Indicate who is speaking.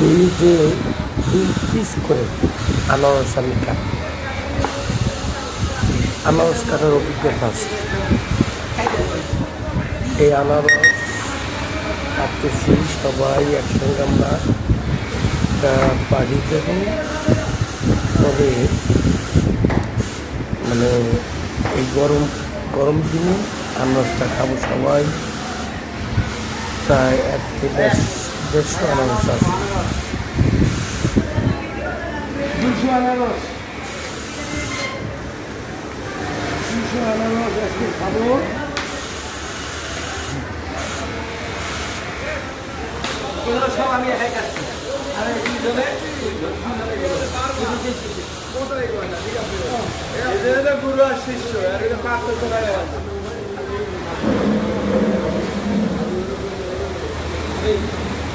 Speaker 1: মিনিটে 2 পিস করে আনারস আমি কাটি। আনারস কাটার অভিজ্ঞতা আছে। এই আনারস কাটতেছি সবাই একসঙ্গে আমরা একটা বাড়ি দেব। তবে মানে এই গরম গরম দিনে আনারসটা খাবো সবাই। প্রায় 1 থেকে 150 আনারস আছে।
Speaker 2: 200 আনারস, 200 আনারস আজকে খাবো। এগুলো সব আমি একাই কাটছি। আর এই দুজনে গুরু আর শিষ্য আর এটা পার্থক্য করা আছে।